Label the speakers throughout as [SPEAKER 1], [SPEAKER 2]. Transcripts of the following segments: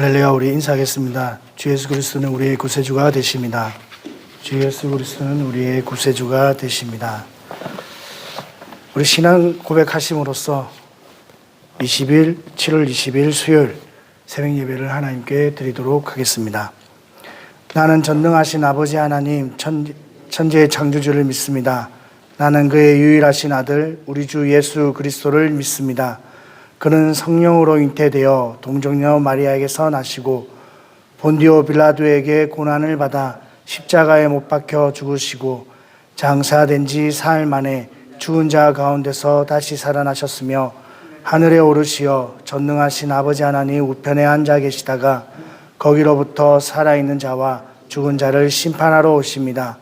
[SPEAKER 1] 할렐루야. 우리 인사하겠습니다. 주 예수 그리스도는 우리의 구세주가 되십니다. 주 예수 그리스도는 우리의 구세주가 되십니다. 우리 신앙 고백하심으로써 7월 20일 수요일 새벽 예배를 하나님께 드리도록 하겠습니다. 나는 전능하신 아버지 하나님 천지의 창조주를 믿습니다. 나는 그의 유일하신 아들 우리 주 예수 그리스도를 믿습니다. 그는 성령으로 잉태되어 동정녀 마리아에게서 나시고 본디오 빌라도에게 고난을 받아 십자가에 못 박혀 죽으시고 장사된 지 사흘 만에 죽은 자 가운데서 다시 살아나셨으며 하늘에 오르시어 전능하신 아버지 하나님 우편에 앉아 계시다가 거기로부터 살아있는 자와 죽은 자를 심판하러 오십니다.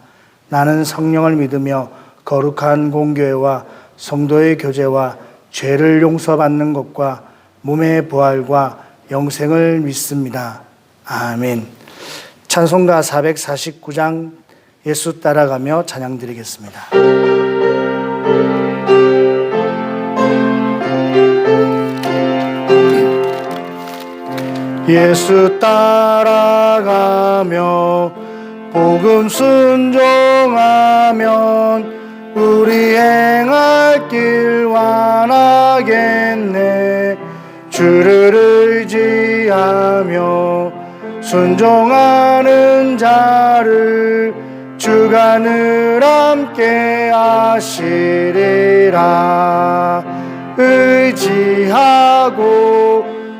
[SPEAKER 1] 나는 성령을 믿으며 거룩한 공교회와 성도의 교제와 죄를 용서받는 것과 몸의 부활과 영생을 믿습니다. 아멘. 찬송가 449장 예수 따라가며 찬양 드리겠습니다. 예수 따라가며 복음 순종하면 우리 행할 길 완하겠네. 주를 의지하며 순종하는 자를 주가 늘 함께 하시리라. 의지하고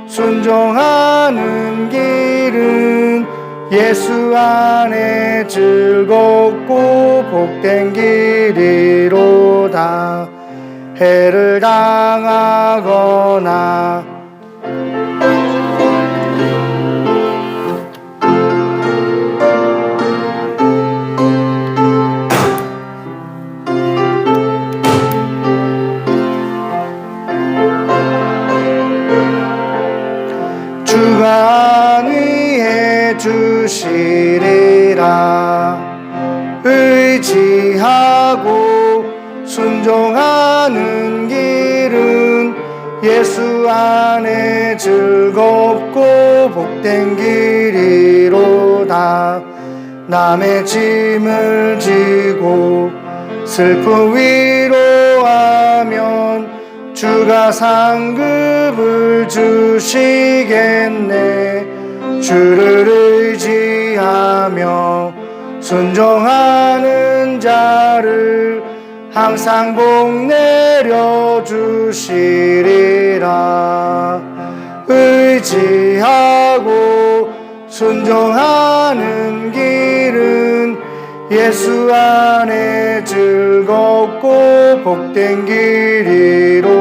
[SPEAKER 1] 순종하는 길은 예수 안에 즐겁고 복된 길이로다. 해를 당하거나 주가 안위해 주시리라. 의지하고 순종하는 길은 예수 안에 즐겁고 복된 길이로다. 남의 짐을 지고 슬픔 위로하면 주가 상급을 주시겠네. 주를 의지하며 순종하는 자를 항상 복 내려주시리라. 의지하고 순종하는 길은 예수 안에 즐겁고 복된 길이로다.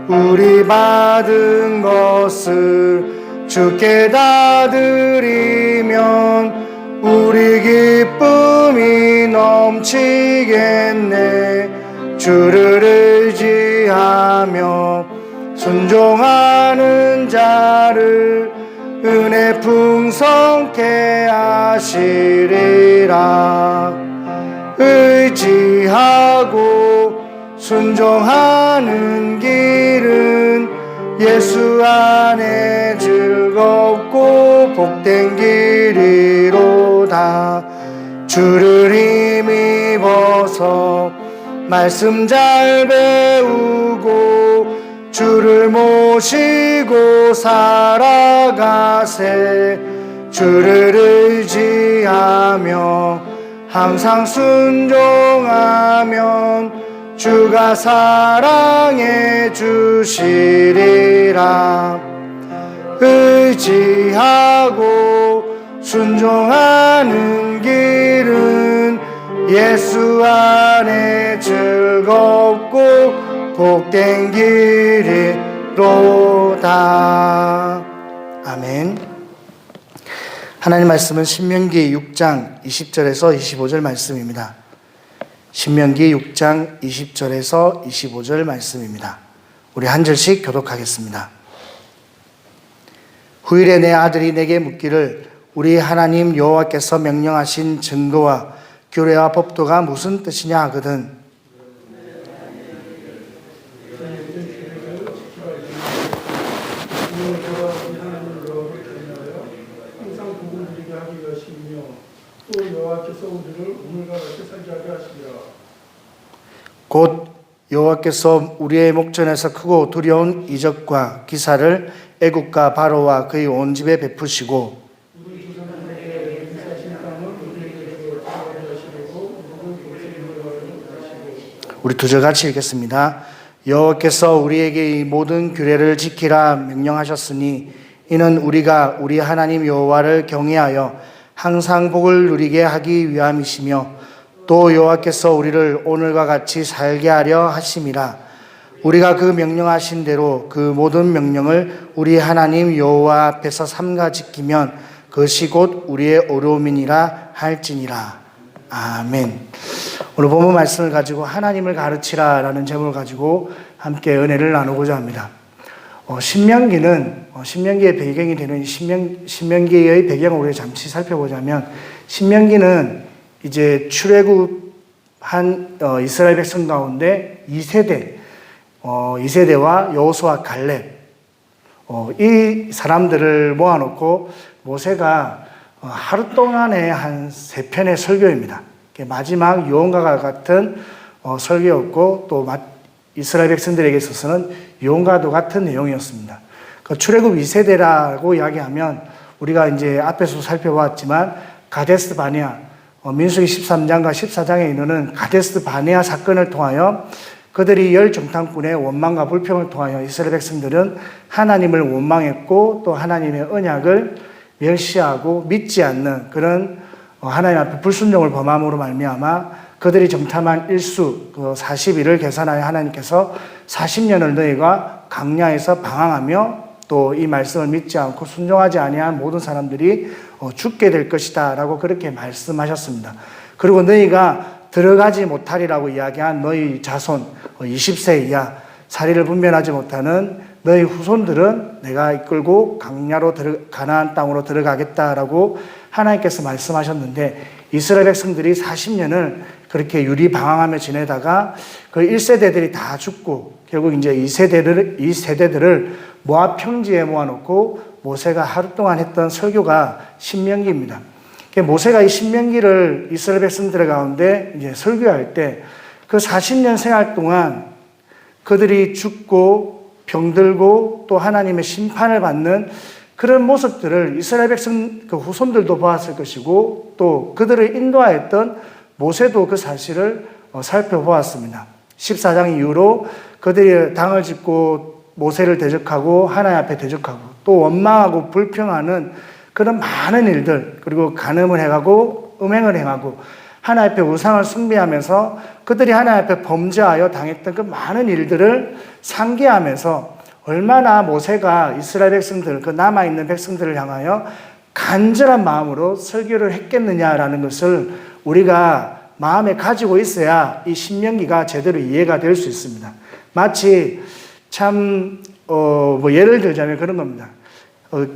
[SPEAKER 1] 우리 받은 것을 주께 다 드리면 우리 기쁨이 넘치겠네. 주를 의지하며 순종하는 자를 은혜 풍성케 하시리라. 의지하고 순종하는 길은 예수 안에 즐겁고 복된 길이로다. 주를 힘입어서 말씀 잘 배우고 주를 모시고 살아가세. 주를 의지하며 항상 순종하면 주가 사랑해 주시리라. 의지하고 순종하는 길은 예수 안에 즐겁고 복된 길이로다. 아멘. 하나님 말씀은 신명기 6장 20절에서 25절 말씀입니다. 신명기 6장 20절에서 25절 말씀입니다. 우리 한 절씩 교독하겠습니다. 후일에 내 아들이 내게 묻기를 우리 하나님 여호와께서 명령하신 증거와 규례와 법도가 무슨 뜻이냐 하거든. 곧 여호와께서 우리의 목전에서 크고 두려운 이적과 기사를 애국과 바로와 그의 온 집에 베푸시고 우리 두 절 같이 읽겠습니다. 여호와께서 우리에게 이 모든 규례를 지키라 명령하셨으니 이는 우리가 우리 하나님 여호와를 경외하여 항상 복을 누리게 하기 위함이시며 또 여호와께서 우리를 오늘과 같이 살게 하려 하심이라. 우리가 그 명령하신 대로 그 모든 명령을 우리 하나님 여호와 앞에서 삼가 지키면 그것이 곧 우리의 어려움이니라 할지니라. 아멘. 오늘 본문 말씀을 가지고 하나님을 가르치라 라는 제목을 가지고 함께 은혜를 나누고자 합니다. 신명기의 배경이 되는 신명기의 배경을 우리가 잠시 살펴보자면, 신명기는 이제 출애굽한 이스라엘 백성 가운데 2세대와 여호수아 갈렙, 이 사람들을 모아놓고 모세가 하루 동안에 한 3편의 설교입니다. 마지막 유언과 같은 설교였고, 또 이스라엘 백성들에게 있어서는 유언과도 같은 내용이었습니다. 출애굽 2세대라고 이야기하면 우리가 이제 앞에서 살펴봤지만 가데스 바네아, 민수기 13장과 14장에 이르는 가데스 바네아 사건을 통하여 그들이 열 정탐꾼의 원망과 불평을 통하여 이스라엘 백성들은 하나님을 원망했고 또 하나님의 언약을 멸시하고 믿지 않는 그런 하나님 앞에 불순종을 범함으로 말미암아 그들이 정탐한 일수 40일을 계산하여 하나님께서 40년을 너희가 광야에서 방황하며 또 이 말씀을 믿지 않고 순종하지 아니한 모든 사람들이 죽게 될 것이다 라고 그렇게 말씀하셨습니다. 그리고 너희가 들어가지 못하리라고 이야기한 너희 자손 20세 이하 사리를 분별하지 못하는 너희 후손들은 내가 이끌고 강야로 가나안 땅으로 들어가겠다라고 하나님께서 말씀하셨는데, 이스라엘 백성들이 40년을 그렇게 유리방황하며 지내다가 그 1세대들이 다 죽고 결국 이제 2세대들을 모압 평지에 모아놓고 모세가 하루 동안 했던 설교가 신명기입니다. 모세가 이 신명기를 이스라엘 백성들 가운데 이제 설교할 때 그 40년 생활 동안 그들이 죽고 병들고 또 하나님의 심판을 받는 그런 모습들을 이스라엘 백성 그 후손들도 보았을 것이고, 또 그들을 인도하였던 모세도 그 사실을 살펴보았습니다. 14장 이후로 그들이 당을 짓고 모세를 대적하고 하나님 앞에 대적하고 또 원망하고 불평하는 그런 많은 일들, 그리고 간음을 해가고 음행을 행하고 하나님 앞에 우상을 숭배하면서 그들이 하나님 앞에 범죄하여 당했던 그 많은 일들을 상기하면서 얼마나 모세가 이스라엘 백성들, 그 남아있는 백성들을 향하여 간절한 마음으로 설교를 했겠느냐라는 것을 우리가 마음에 가지고 있어야 이 신명기가 제대로 이해가 될 수 있습니다. 마치 예를 들자면 그런 겁니다.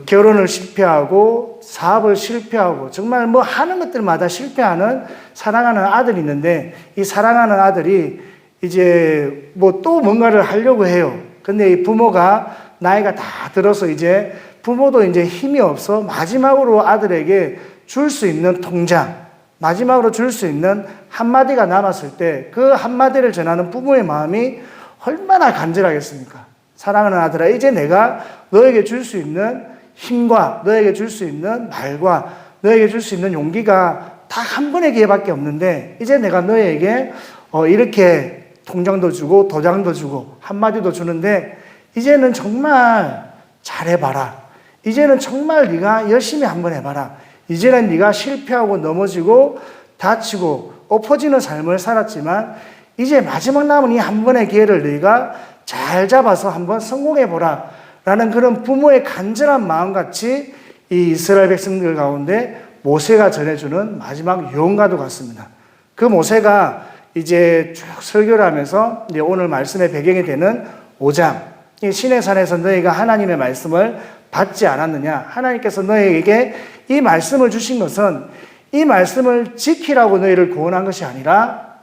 [SPEAKER 1] 결혼을 실패하고 사업을 실패하고 정말 하는 것들마다 실패하는 사랑하는 아들이 있는데, 이 사랑하는 아들이 이제 또 뭔가를 하려고 해요. 근데 이 부모가 나이가 다 들어서 이제 부모도 이제 힘이 없어 마지막으로 아들에게 줄 수 있는 통장, 마지막으로 줄 수 있는 한마디가 남았을 때 그 한마디를 전하는 부모의 마음이 얼마나 간절하겠습니까? 사랑하는 아들아, 이제 내가 너에게 줄 수 있는 힘과 너에게 줄 수 있는 말과 너에게 줄 수 있는 용기가 딱 한 번의 기회밖에 없는데 이제 내가 너에게 이렇게 통장도 주고 도장도 주고 한마디도 주는데 이제는 정말 잘해봐라. 이제는 정말 네가 열심히 한번 해봐라. 이제는 네가 실패하고 넘어지고 다치고 엎어지는 삶을 살았지만 이제 마지막 남은 이 한 번의 기회를 네가 잘 잡아서 한번 성공해보라 라는 그런 부모의 간절한 마음같이 이 이스라엘 백성들 가운데 모세가 전해주는 마지막 유언과도 같습니다. 그 모세가 이제 쭉 설교를 하면서 이제 오늘 말씀의 배경이 되는 5장, 이 시내산에서 너희가 하나님의 말씀을 받지 않았느냐? 하나님께서 너희에게 이 말씀을 주신 것은 이 말씀을 지키라고 너희를 구원한 것이 아니라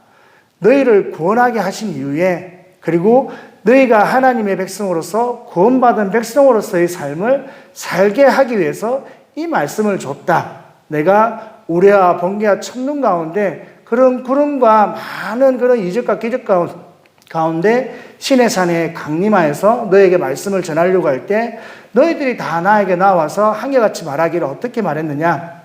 [SPEAKER 1] 너희를 구원하게 하신 이후에 그리고 너희가 하나님의 백성으로서 구원받은 백성으로서의 삶을 살게 하기 위해서 이 말씀을 줬다. 내가 우레와 번개와 천둥 가운데 그런 구름과 많은 그런 이적과 기적 가운데 시내산에 강림하여서 너에게 말씀을 전하려고 할 때 너희들이 다 나에게 나와서 한결같이 말하기를 어떻게 말했느냐?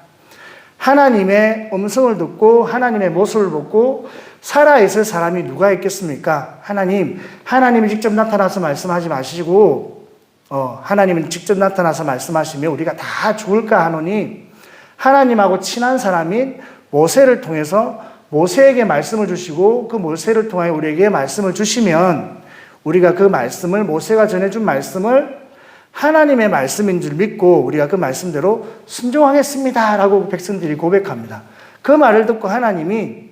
[SPEAKER 1] 하나님의 음성을 듣고 하나님의 모습을 보고 살아있을 사람이 누가 있겠습니까? 하나님이 직접 나타나서 말씀하지 마시고 하나님은 직접 나타나서 말씀하시면 우리가 다 죽을까 하노니 하나님하고 친한 사람인 모세를 통해서 모세에게 말씀을 주시고 그 모세를 통하여 우리에게 말씀을 주시면 우리가 그 말씀을 모세가 전해준 말씀을 하나님의 말씀인 줄 믿고 우리가 그 말씀대로 순종하겠습니다 라고 백성들이 고백합니다. 그 말을 듣고 하나님이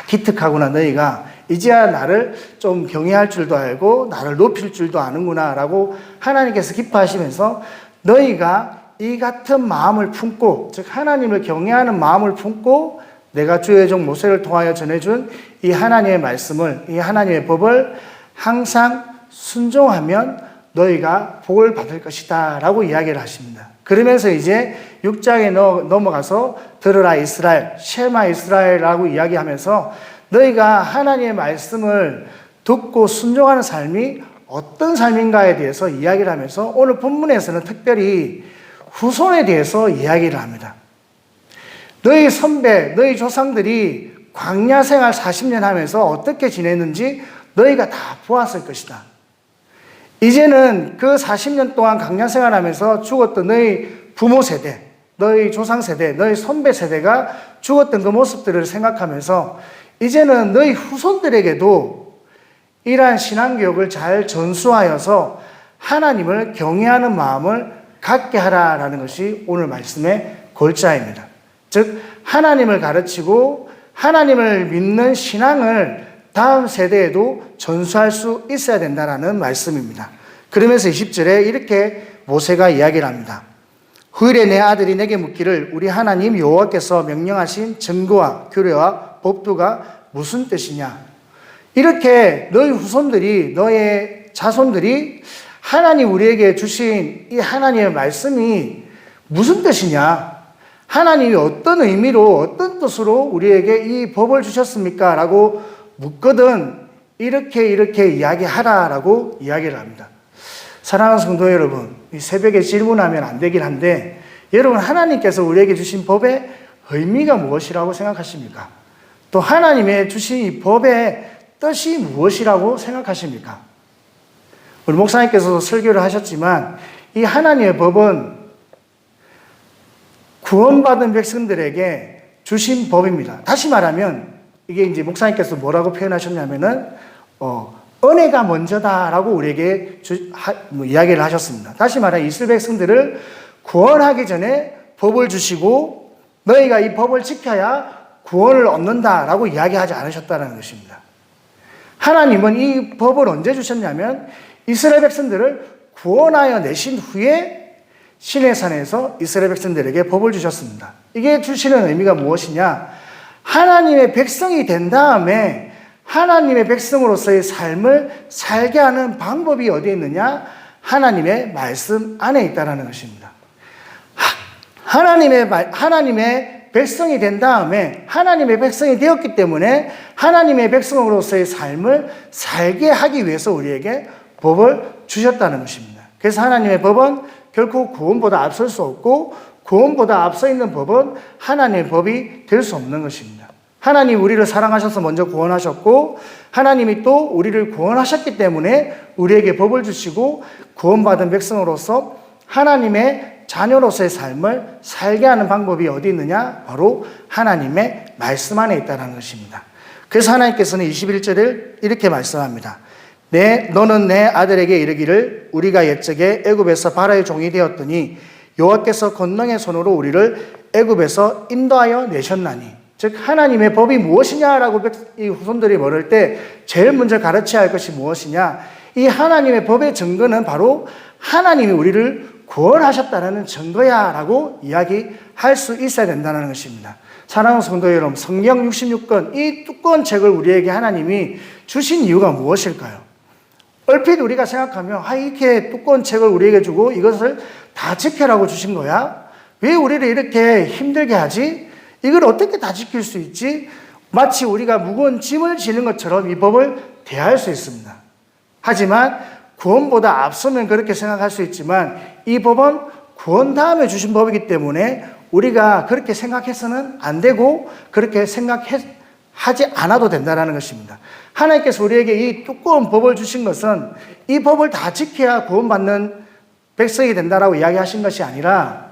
[SPEAKER 1] 기특하구나 너희가 이제야 나를 좀 경외할 줄도 알고 나를 높일 줄도 아는구나 라고 하나님께서 기뻐하시면서 너희가 이 같은 마음을 품고 즉 하나님을 경외하는 마음을 품고 내가 주의 종 모세를 통하여 전해준 이 하나님의 말씀을 이 하나님의 법을 항상 순종하면 너희가 복을 받을 것이다 라고 이야기를 하십니다. 그러면서 이제 6장에 넘어가서 들으라 이스라엘, 쉐마 이스라엘라고 이야기하면서 너희가 하나님의 말씀을 듣고 순종하는 삶이 어떤 삶인가에 대해서 이야기를 하면서 오늘 본문에서는 특별히 후손에 대해서 이야기를 합니다. 너희 선배, 너희 조상들이 광야 생활 40년 하면서 어떻게 지냈는지 너희가 다 보았을 것이다. 이제는 그 40년 동안 광야 생활하면서 죽었던 너희 부모 세대, 너희 조상 세대, 너희 선배 세대가 죽었던 그 모습들을 생각하면서 이제는 너희 후손들에게도 이러한 신앙교육을 잘 전수하여서 하나님을 경외하는 마음을 갖게 하라라는 것이 오늘 말씀의 골자입니다. 즉 하나님을 가르치고 하나님을 믿는 신앙을 다음 세대에도 전수할 수 있어야 된다는 말씀입니다. 그러면서 20절에 이렇게 모세가 이야기를 합니다. 후일에 내 아들이 내게 묻기를 우리 하나님 여호와께서 명령하신 증거와 규례와 법도가 무슨 뜻이냐? 이렇게 너희 후손들이 너의 자손들이 하나님 우리에게 주신 이 하나님의 말씀이 무슨 뜻이냐? 하나님이 어떤 의미로 어떤 뜻으로 우리에게 이 법을 주셨습니까? 라고 묻거든 이렇게 이야기하라라고 이야기를 합니다. 사랑하는 성도 여러분, 이 새벽에 질문하면 안 되긴 한데 여러분 하나님께서 우리에게 주신 법의 의미가 무엇이라고 생각하십니까? 또 하나님의 주신 이 법의 뜻이 무엇이라고 생각하십니까? 우리 목사님께서도 설교를 하셨지만 이 하나님의 법은 구원받은 백성들에게 주신 법입니다. 다시 말하면 이게 이제 목사님께서 뭐라고 표현하셨냐면은 은혜가 먼저다라고 우리에게 이야기를 하셨습니다. 다시 말하면 이스라엘 백성들을 구원하기 전에 법을 주시고 너희가 이 법을 지켜야 구원을 얻는다라고 이야기하지 않으셨다는 것입니다. 하나님은 이 법을 언제 주셨냐면 이스라엘 백성들을 구원하여 내신 후에 시내산에서 이스라엘 백성들에게 법을 주셨습니다. 이게 주시는 의미가 무엇이냐? 하나님의 백성이 된 다음에 하나님의 백성으로서의 삶을 살게 하는 방법이 어디에 있느냐? 하나님의 말씀 안에 있다는 것입니다. 하나님의 백성이 된 다음에 하나님의 백성이 되었기 때문에 하나님의 백성으로서의 삶을 살게 하기 위해서 우리에게 법을 주셨다는 것입니다. 그래서 하나님의 법은 결코 구원보다 앞설 수 없고 구원보다 앞서 있는 법은 하나님의 법이 될 수 없는 것입니다. 하나님 우리를 사랑하셔서 먼저 구원하셨고 하나님이 또 우리를 구원하셨기 때문에 우리에게 법을 주시고 구원받은 백성으로서 하나님의 자녀로서의 삶을 살게 하는 방법이 어디 있느냐? 바로 하나님의 말씀 안에 있다는 것입니다. 그래서 하나님께서는 21절을 이렇게 말씀합니다. 너는 내 아들에게 이르기를 우리가 옛적에 애굽에서 바로의 종이 되었더니 여호와께서 권능의 손으로 우리를 애굽에서 인도하여 내셨나니. 즉 하나님의 법이 무엇이냐라고 이 후손들이 물을 때 제일 먼저 가르쳐야 할 것이 무엇이냐. 이 하나님의 법의 증거는 바로 하나님이 우리를 구원하셨다는 증거야 라고 이야기할 수 있어야 된다는 것입니다. 사랑하는 성도 여러분, 성경 66권 이 두꺼운 책을 우리에게 하나님이 주신 이유가 무엇일까요? 얼핏 우리가 생각하면 이렇게 두꺼운 책을 우리에게 주고 이것을 다 지켜라고 주신 거야? 왜 우리를 이렇게 힘들게 하지? 이걸 어떻게 다 지킬 수 있지? 마치 우리가 무거운 짐을 지는 것처럼 이 법을 대할 수 있습니다. 하지만 구원보다 앞서면 그렇게 생각할 수 있지만 이 법은 구원 다음에 주신 법이기 때문에 우리가 그렇게 생각해서는 안 되고 그렇게 생각하지 않아도 된다는 것입니다. 하나님께서 우리에게 이 두꺼운 법을 주신 것은 이 법을 다 지켜야 구원받는 백성이 된다라고 이야기하신 것이 아니라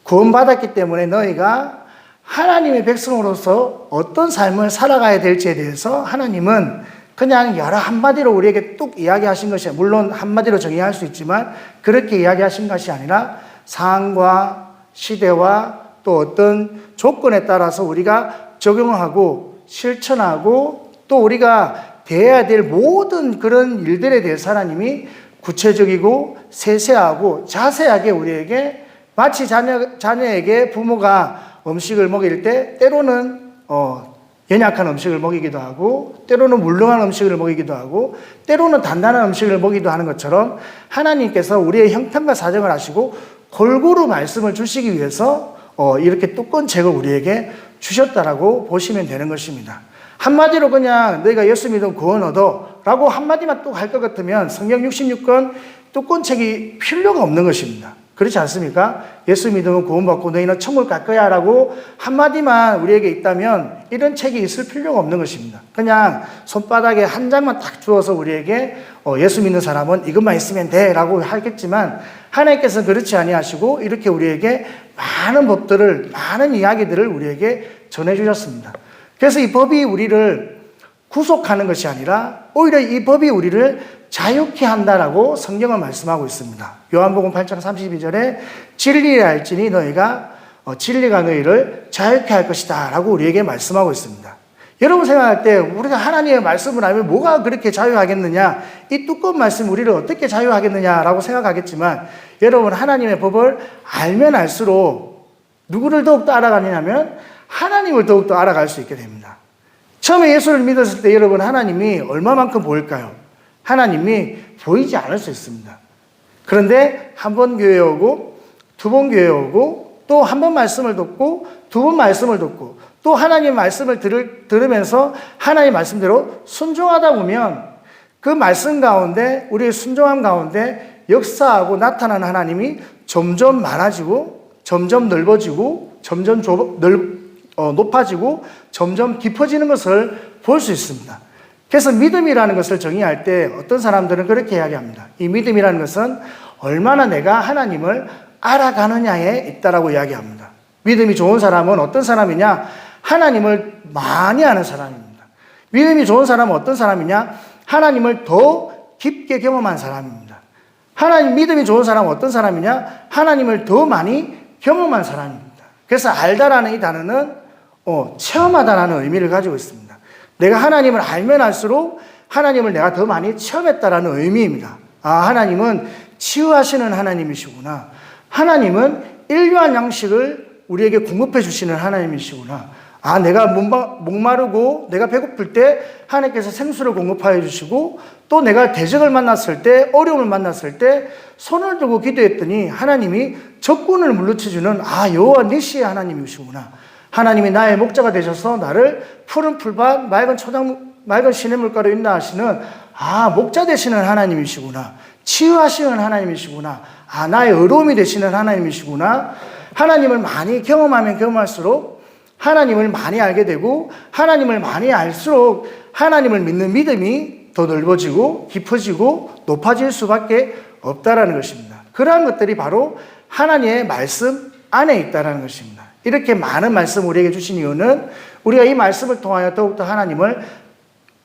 [SPEAKER 1] 구원받았기 때문에 너희가 하나님의 백성으로서 어떤 삶을 살아가야 될지에 대해서 하나님은 그냥 여러 한마디로 우리에게 뚝 이야기하신 것이 물론 한마디로 정의할 수 있지만 그렇게 이야기하신 것이 아니라 상황과 시대와 또 어떤 조건에 따라서 우리가 적용하고 실천하고 또 우리가 대해야 될 모든 그런 일들에 대해서 하나님이 구체적이고 세세하고 자세하게 우리에게 마치 자녀에게 부모가 음식을 먹일 때 때로는 연약한 음식을 먹이기도 하고 때로는 물렁한 음식을 먹이기도 하고 때로는 단단한 음식을 먹이기도 하는 것처럼 하나님께서 우리의 형편과 사정을 아시고 골고루 말씀을 주시기 위해서 이렇게 두꺼운 책을 우리에게 주셨다라고 보시면 되는 것입니다. 한마디로 그냥 너희가 예수 믿으면 구원 얻어 라고 한마디만 또 할 것 같으면 성경 66권 두꺼운 책이 필요가 없는 것입니다. 그렇지 않습니까? 예수 믿으면 구원받고 너희는 천국 갈 거야 라고 한마디만 우리에게 있다면 이런 책이 있을 필요가 없는 것입니다. 그냥 손바닥에 한 장만 딱 주어서 우리에게 예수 믿는 사람은 이것만 있으면 돼 라고 하겠지만 하나님께서는 그렇지 아니하시고 이렇게 우리에게 많은 법들을 많은 이야기들을 우리에게 전해주셨습니다. 그래서 이 법이 우리를 구속하는 것이 아니라 오히려 이 법이 우리를 자유케 한다라고 성경은 말씀하고 있습니다. 요한복음 8장 32절에 진리를 알지니 너희가 진리가 너희를 자유케 할 것이다 라고 우리에게 말씀하고 있습니다. 여러분 생각할 때 우리가 하나님의 말씀을 알면 뭐가 그렇게 자유하겠느냐, 이 두꺼운 말씀 우리를 어떻게 자유하겠느냐라고 생각하겠지만 여러분 하나님의 법을 알면 알수록 누구를 더욱더 알아가느냐면 하나님을 더욱더 알아갈 수 있게 됩니다. 처음에 예수를 믿었을 때 여러분 하나님이 얼마만큼 보일까요? 하나님이 보이지 않을 수 있습니다. 그런데 한 번 교회에 오고 두 번 교회에 오고 또 한 번 말씀을 듣고 두 번 말씀을 듣고 또 하나님의 말씀을 들으면서 하나님의 말씀대로 순종하다 보면 그 말씀 가운데 우리의 순종함 가운데 역사하고 나타나는 하나님이 점점 많아지고 점점 넓어지고 점점 높아지고 점점 깊어지는 것을 볼 수 있습니다. 그래서 믿음이라는 것을 정의할 때 어떤 사람들은 그렇게 이야기합니다. 이 믿음이라는 것은 얼마나 내가 하나님을 알아가느냐에 있다라고 이야기합니다. 믿음이 좋은 사람은 어떤 사람이냐? 하나님을 많이 아는 사람입니다. 믿음이 좋은 사람은 어떤 사람이냐? 하나님을 더 깊게 경험한 사람입니다. 믿음이 좋은 사람은 어떤 사람이냐? 하나님을 더 많이 경험한 사람입니다. 그래서 알다라는 이 단어는 체험하다라는 의미를 가지고 있습니다. 내가 하나님을 알면 알수록 하나님을 내가 더 많이 체험했다라는 의미입니다. 하나님은 치유하시는 하나님이시구나. 하나님은 인류한 양식을 우리에게 공급해 주시는 하나님이시구나. 내가 목마르고 내가 배고플 때 하나님께서 생수를 공급하여 주시고 또 내가 대적을 만났을 때 어려움을 만났을 때 손을 들고 기도했더니 하나님이 적군을 물리쳐주는 여호와 니시의 하나님이시구나. 하나님이 나의 목자가 되셔서 나를 푸른 풀밭 맑은 시냇물가로 인도하시는 목자 되시는 하나님이시구나. 치유하시는 하나님이시구나. 나의 의로움이 되시는 하나님이시구나. 하나님을 많이 경험하면 경험할수록 하나님을 많이 알게 되고, 하나님을 많이 알수록 하나님을 믿는 믿음이 더 넓어지고 깊어지고 높아질 수밖에 없다라는 것입니다. 그러한 것들이 바로 하나님의 말씀 안에 있다라는 것입니다. 이렇게 많은 말씀을 우리에게 주신 이유는 우리가 이 말씀을 통하여 더욱더 하나님을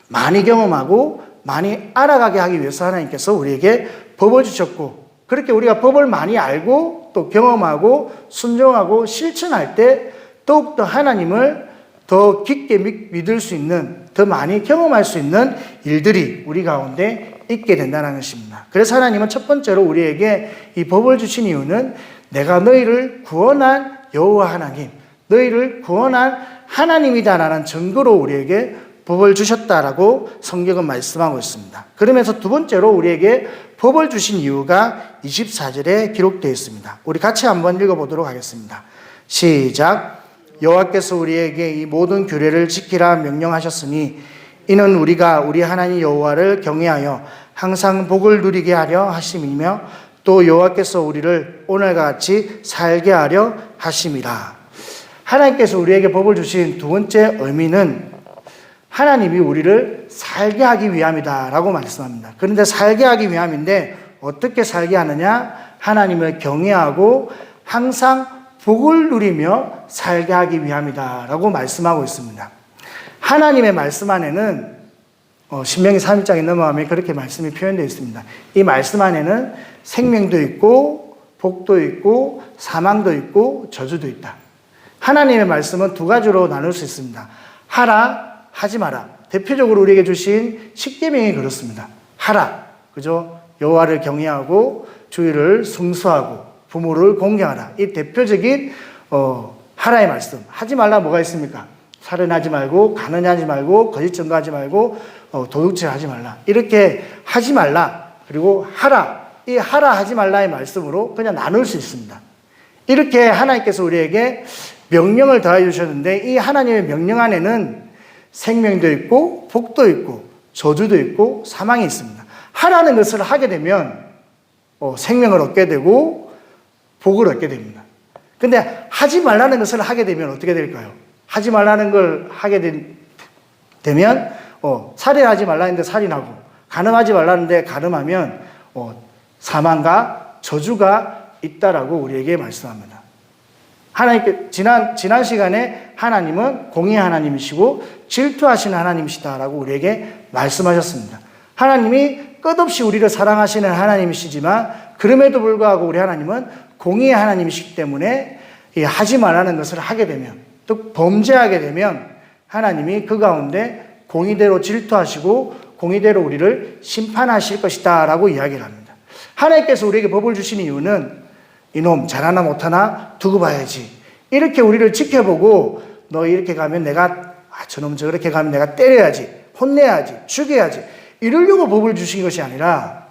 [SPEAKER 1] 많이 경험하고 많이 알아가게 하기 위해서 하나님께서 우리에게 법을 주셨고, 그렇게 우리가 법을 많이 알고 또 경험하고 순종하고 실천할 때 더욱더 하나님을 더 깊게 믿을 수 있는, 더 많이 경험할 수 있는 일들이 우리 가운데 있게 된다는 것입니다. 그래서 하나님은 첫 번째로 우리에게 이 법을 주신 이유는 내가 너희를 구원한 여호와 하나님, 너희를 구원한 하나님이다라는 증거로 우리에게 법을 주셨다라고 성경은 말씀하고 있습니다. 그러면서 두 번째로 우리에게 법을 주신 이유가 24절에 기록되어 있습니다. 우리 같이 한번 읽어보도록 하겠습니다. 시작. 여호와께서 우리에게 이 모든 규례를 지키라 명령하셨으니 이는 우리가 우리 하나님 여호와를 경외하여 항상 복을 누리게 하려 하심이며 또 여호와께서 우리를 오늘과 같이 살게 하려 하심이라. 하나님께서 우리에게 법을 주신 두 번째 의미는 하나님이 우리를 살게 하기 위함이다라고 말씀합니다. 그런데 살게 하기 위함인데 어떻게 살게 하느냐? 하나님을 경외하고 항상 복을 누리며 살게 하기 위함이다라고 말씀하고 있습니다. 하나님의 말씀 안에는 신명기 3장에 넘어가면 그렇게 말씀이 표현되어 있습니다. 이 말씀 안에는 생명도 있고 복도 있고 사망도 있고 저주도 있다. 하나님의 말씀은 두 가지로 나눌 수 있습니다. 하라, 하지 마라. 대표적으로 우리에게 주신 십계명이 그렇습니다. 하라, 그죠? 여호와를 경외하고 주의를 순수하고 부모를 공경하라. 이 대표적인 하라의 말씀. 하지 말라 뭐가 있습니까? 살인하지 말고, 간음하지 말고, 거짓 증거하지 말고, 도둑질하지 말라. 이렇게 하지 말라. 그리고 하라. 이 하라 하지 말라의 말씀으로 그냥 나눌 수 있습니다. 이렇게 하나님께서 우리에게 명령을 더해 주셨는데 이 하나님의 명령 안에는 생명도 있고 복도 있고 저주도 있고 사망이 있습니다. 하라는 것을 하게 되면 생명을 얻게 되고 복을 얻게 됩니다. 근데 하지 말라는 것을 하게 되면 어떻게 될까요? 하지 말라는 걸 하게 되면 살인하지 말라는데 살인하고, 간음하지 말라는데 간음하면 사망과 저주가 있다라고 우리에게 말씀합니다. 하나님께 지난 시간에 하나님은 공의의 하나님이시고 질투하시는 하나님이시다라고 우리에게 말씀하셨습니다. 하나님이 끝없이 우리를 사랑하시는 하나님이시지만 그럼에도 불구하고 우리 하나님은 공의의 하나님이시기 때문에 하지 말라는 것을 하게 되면, 또 범죄하게 되면 하나님이 그 가운데 공의대로 질투하시고 공의대로 우리를 심판하실 것이다 라고 이야기를 합니다. 하나님께서 우리에게 법을 주신 이유는 이놈 잘하나 못하나 두고 봐야지, 이렇게 우리를 지켜보고 너 이렇게 가면 내가 저놈 저렇게 가면 내가 때려야지, 혼내야지, 죽여야지, 이러려고 법을 주신 것이 아니라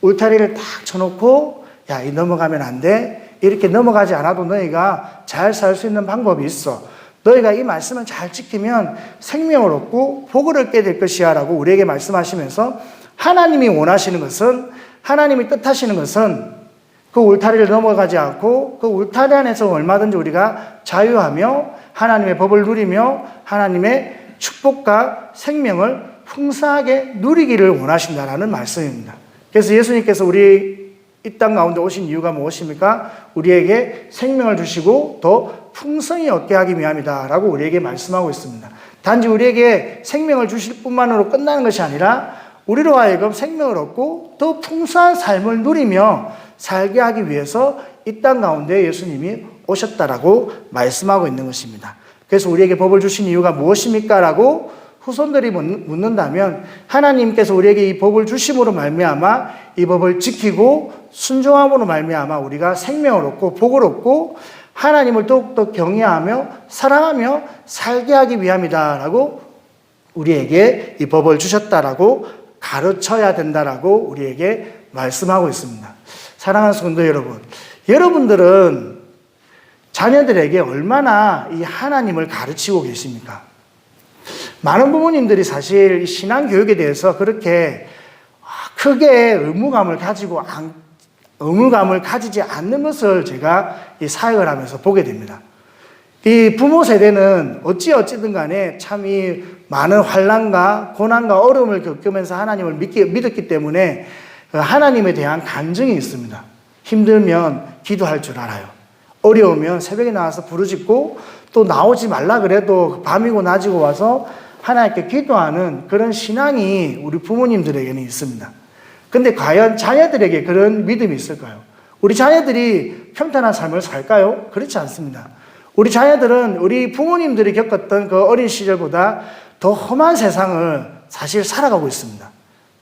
[SPEAKER 1] 울타리를 딱 쳐놓고 야, 이 넘어가면 안 돼, 이렇게 넘어가지 않아도 너희가 잘 살 수 있는 방법이 있어, 너희가 이 말씀을 잘 지키면 생명을 얻고 복을 얻게 될 것이야 라고 우리에게 말씀하시면서 하나님이 원하시는 것은, 하나님이 뜻하시는 것은 그 울타리를 넘어가지 않고 그 울타리 안에서 얼마든지 우리가 자유하며 하나님의 법을 누리며 하나님의 축복과 생명을 풍성하게 누리기를 원하신다라는 말씀입니다. 그래서 예수님께서 우리 이 땅 가운데 오신 이유가 무엇입니까? 우리에게 생명을 주시고 더 풍성히 얻게 하기 위함이다 라고 우리에게 말씀하고 있습니다. 단지 우리에게 생명을 주실 뿐만으로 끝나는 것이 아니라 우리로 하여금 생명을 얻고 더 풍성한 삶을 누리며 살게 하기 위해서 이 땅 가운데 예수님이 오셨다라고 말씀하고 있는 것입니다. 그래서 우리에게 법을 주신 이유가 무엇입니까? 라고 후손들이 묻는다면 하나님께서 우리에게 이 법을 주심으로 말미암아 이 법을 지키고 순종함으로 말미암아 우리가 생명을 얻고 복을 얻고 하나님을 더욱더 경외하며 사랑하며 살게 하기 위함이다 라고 우리에게 이 법을 주셨다라고 가르쳐야 된다라고 우리에게 말씀하고 있습니다. 사랑하는 성도 여러분, 여러분들은 자녀들에게 얼마나 이 하나님을 가르치고 계십니까? 많은 부모님들이 사실 이 신앙교육에 대해서 그렇게 크게 의무감을 가지고 의무감을 가지지 않는 것을 제가 이 사역을 하면서 보게 됩니다. 이 부모 세대는 어찌든 간에 참 이 많은 환난과 고난과 어려움을 겪으면서 하나님을 믿었기 때문에 하나님에 대한 간증이 있습니다. 힘들면 기도할 줄 알아요. 어려우면 새벽에 나와서 부르짖고 또 나오지 말라 그래도 밤이고 낮이고 와서 하나님께 기도하는 그런 신앙이 우리 부모님들에게는 있습니다. 근데 과연 자녀들에게 그런 믿음이 있을까요? 우리 자녀들이 평탄한 삶을 살까요? 그렇지 않습니다. 우리 자녀들은 우리 부모님들이 겪었던 그 어린 시절보다 더 험한 세상을 사실 살아가고 있습니다.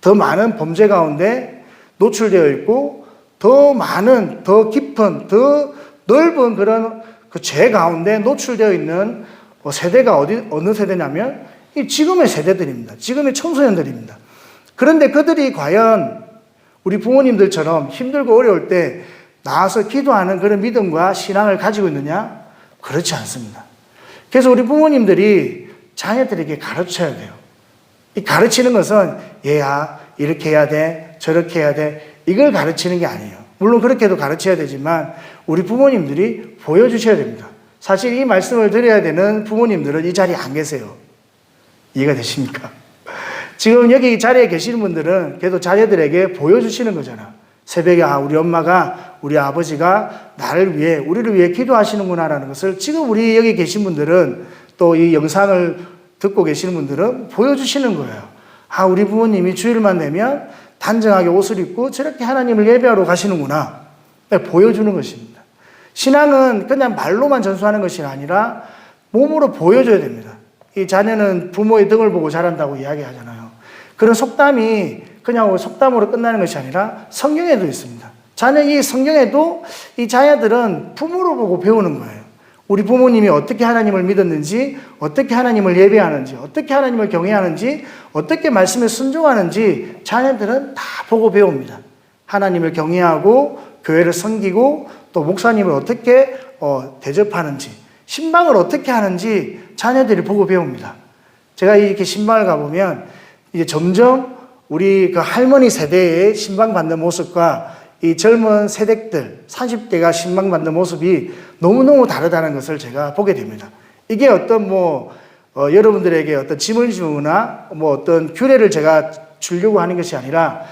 [SPEAKER 1] 더 많은 범죄 가운데 노출되어 있고 더 많은, 더 깊은, 더 넓은 그런 그 죄 가운데 노출되어 있는 세대가 어느 세대냐면 이 지금의 세대들입니다. 지금의 청소년들입니다. 그런데 그들이 과연 우리 부모님들처럼 힘들고 어려울 때 나와서 기도하는 그런 믿음과 신앙을 가지고 있느냐? 그렇지 않습니다. 그래서 우리 부모님들이 자녀들에게 가르쳐야 돼요. 이 가르치는 것은 얘야 이렇게 해야 돼, 저렇게 해야 돼, 이걸 가르치는 게 아니에요. 물론 그렇게도 가르쳐야 되지만 우리 부모님들이 보여주셔야 됩니다. 사실 이 말씀을 드려야 되는 부모님들은 이 자리에 안 계세요. 이해가 되십니까? 지금 여기 자리에 계시는 분들은 그래도 자녀들에게 보여주시는 거잖아. 새벽에 우리 엄마가, 우리 아버지가 나를 위해, 우리를 위해 기도하시는구나라는 것을 지금 우리 여기 계신 분들은 또 이 영상을 듣고 계시는 분들은 보여주시는 거예요. 우리 부모님이 주일만 되면 단정하게 옷을 입고 저렇게 하나님을 예배하러 가시는구나. 보여주는 것입니다. 신앙은 그냥 말로만 전수하는 것이 아니라 몸으로 보여줘야 됩니다. 이 자녀는 부모의 등을 보고 자란다고 이야기하잖아요. 그런 속담이 그냥 속담으로 끝나는 것이 아니라 성경에도 있습니다. 이 성경에도 이 자녀들은 부모를 보고 배우는 거예요. 우리 부모님이 어떻게 하나님을 믿었는지, 어떻게 하나님을 예배하는지, 어떻게 하나님을 경외하는지, 어떻게 말씀에 순종하는지 자녀들은 다 보고 배웁니다. 하나님을 경외하고 교회를 섬기고 또 목사님을 어떻게 대접하는지, 신방을 어떻게 하는지 자녀들이 보고 배웁니다. 제가 이렇게 신방을 가보면 이제 점점 우리 그 할머니 세대의 신방 받는 모습과 이 젊은 세대들, 30대가 신방 받는 모습이 너무너무 다르다는 것을 제가 보게 됩니다. 이게 어떤 여러분들에게 어떤 짐을 주거나 어떤 규례를 제가 주려고 하는 것이 아니라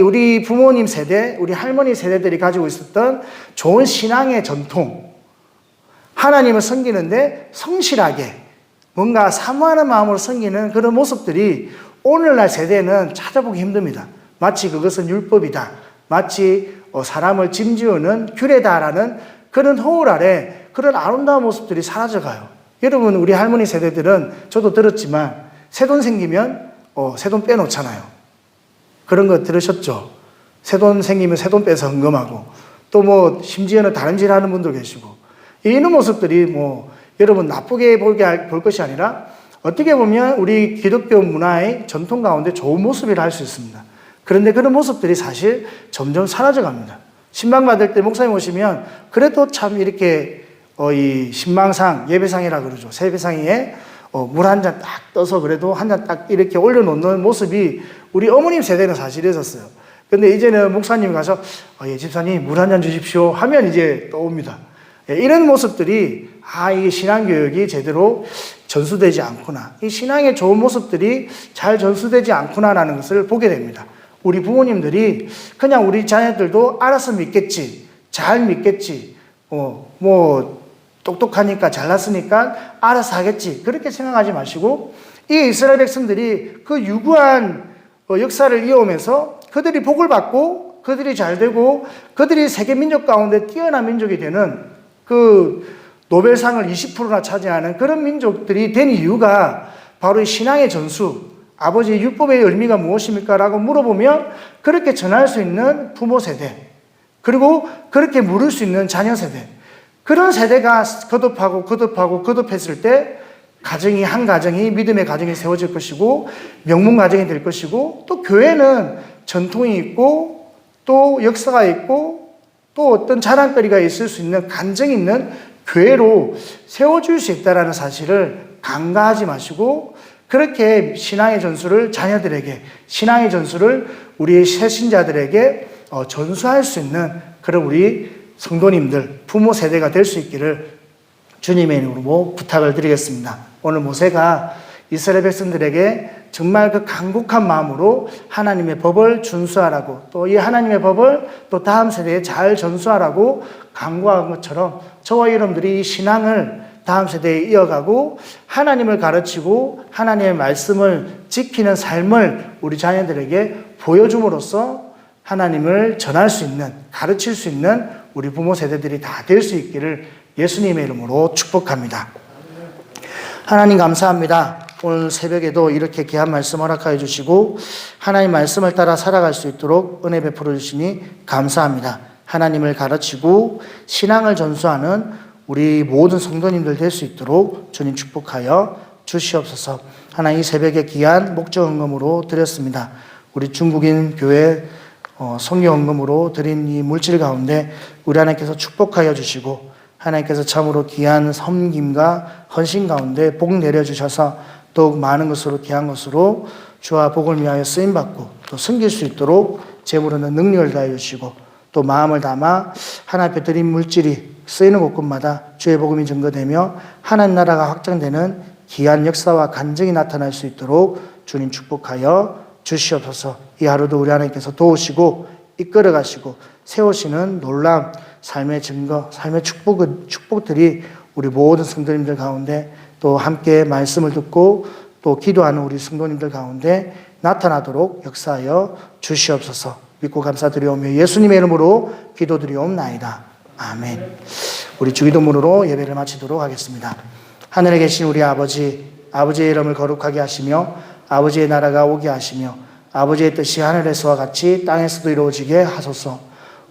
[SPEAKER 1] 우리 부모님 세대, 우리 할머니 세대들이 가지고 있었던 좋은 신앙의 전통, 하나님을 섬기는데 성실하게 뭔가 사모하는 마음으로 섬기는 그런 모습들이 오늘날 세대는 찾아보기 힘듭니다. 마치 그것은 율법이다. 마치 사람을 짐지우는 규례다라는 그런 허울 아래 그런 아름다운 모습들이 사라져가요. 여러분, 우리 할머니 세대들은 저도 들었지만 새돈 생기면 새돈 빼놓잖아요. 그런 거 들으셨죠? 새돈 생기면 새돈 빼서 헌금하고 또 심지어는 다른 질 하는 분도 계시고 이런 모습들이 여러분 나쁘게 볼 것이 아니라 어떻게 보면 우리 기독교 문화의 전통 가운데 좋은 모습이라 할 수 있습니다. 그런데 그런 모습들이 사실 점점 사라져 갑니다. 신방 받을 때 목사님 오시면 그래도 참 이렇게 이 신방상, 예배상이라 그러죠. 세배상에 물 한 잔 딱 떠서 그래도 한 잔 딱 이렇게 올려놓는 모습이 우리 어머님 세대는 사실 있었어요. 근데 이제는 목사님이 가서 예, 집사님 물 한 잔 주십시오 하면 이제 떠옵니다. 이런 모습들이 이게 신앙교육이 제대로 전수되지 않구나. 이 신앙의 좋은 모습들이 잘 전수되지 않구나라는 것을 보게 됩니다. 우리 부모님들이 그냥 우리 자녀들도 알아서 믿겠지, 잘 믿겠지, 똑똑하니까 잘났으니까 알아서 하겠지, 그렇게 생각하지 마시고 이 이스라엘 백성들이 그 유구한 역사를 이어오면서 그들이 복을 받고 그들이 잘 되고 그들이 세계 민족 가운데 뛰어난 민족이 되는 그 노벨상을 20%나 차지하는 그런 민족들이 된 이유가 바로 이 신앙의 전수, 아버지의 율법의 의미가 무엇입니까? 라고 물어보면 그렇게 전할 수 있는 부모 세대, 그리고 그렇게 물을 수 있는 자녀 세대, 그런 세대가 거듭했을 때 한 가정이 믿음의 가정이 세워질 것이고 명문 가정이 될 것이고 또 교회는 전통이 있고 또 역사가 있고 또 어떤 자랑거리가 있을 수 있는 간증이 있는 교회로 세워줄 수 있다는 사실을 간과하지 마시고 그렇게 신앙의 전수를 자녀들에게, 신앙의 전수를 우리의 새신자들에게 전수할 수 있는 그런 우리 성도님들, 부모 세대가 될 수 있기를 주님의 이름으로 부탁을 드리겠습니다. 오늘 모세가 이스라엘 백성들에게 정말 그 간곡한 마음으로 하나님의 법을 준수하라고, 또 이 하나님의 법을 또 다음 세대에 잘 전수하라고 간구한 것처럼 저와 여러분들이 이 신앙을 다음 세대에 이어가고 하나님을 가르치고 하나님의 말씀을 지키는 삶을 우리 자녀들에게 보여줌으로써 하나님을 전할 수 있는, 가르칠 수 있는 우리 부모 세대들이 다 될 수 있기를 예수님의 이름으로 축복합니다. 하나님 감사합니다. 오늘 새벽에도 이렇게 귀한 말씀 허락하여 주시고 하나님 말씀을 따라 살아갈 수 있도록 은혜 베풀어 주시니 감사합니다. 하나님을 가르치고 신앙을 전수하는 우리 모든 성도님들 될 수 있도록 주님 축복하여 주시옵소서. 하나님 이 새벽에 귀한 목적 헌금으로 드렸습니다. 우리 중국인 교회 성교 헌금으로 드린 이 물질 가운데 우리 하나님께서 축복하여 주시고 하나님께서 참으로 귀한 섬김과 헌신 가운데 복 내려주셔서 더욱 많은 것으로 귀한 것으로 주와 복을 위하여 쓰임받고 또 섬길 수 있도록 재물로는 능력을 다해 주시고 또 마음을 담아 하나님 앞에 드린 물질이 쓰이는 곳곳마다 주의 복음이 증거되며 하나님 나라가 확장되는 귀한 역사와 간증이 나타날 수 있도록 주님 축복하여 주시옵소서. 이 하루도 우리 하나님께서 도우시고 이끌어 가시고 세우시는 놀라운 삶의 증거, 삶의 축복들이 우리 모든 성도님들 가운데 또 함께 말씀을 듣고 또 기도하는 우리 성도님들 가운데 나타나도록 역사하여 주시옵소서. 믿고 감사드리오며 예수님의 이름으로 기도드리옵나이다. 아멘. 우리 주기도문으로 예배를 마치도록 하겠습니다. 하늘에 계신 우리 아버지, 아버지의 이름을 거룩하게 하시며 아버지의 나라가 오게 하시며 아버지의 뜻이 하늘에서와 같이 땅에서도 이루어지게 하소서.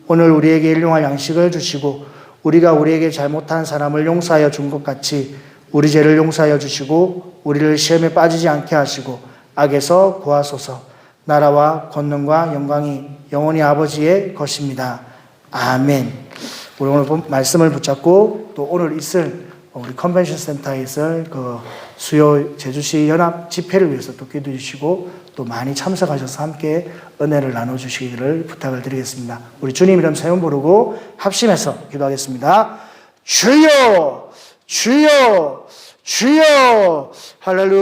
[SPEAKER 1] 오늘 우리에게 일용할 양식을 주시고 우리가 우리에게 잘못한 사람을 용서하여 준 것 같이 우리 죄를 용서하여 주시고 우리를 시험에 빠지지 않게 하시고 악에서 구하소서. 나라와 권능과 영광이 영원히 아버지의 것입니다. 아멘. 우리 오늘 말씀을 붙잡고 또 오늘 있을 우리 컨벤션 센터에 있을 그 수요 제주시 연합 집회를 위해서 또 기도해 주시고 또 많이 참석하셔서 함께 은혜를 나눠주시기를 부탁을 드리겠습니다. 우리 주님 이름 세 번 부르고 합심해서 기도하겠습니다. 주여, 주여, 주여, 할렐루야.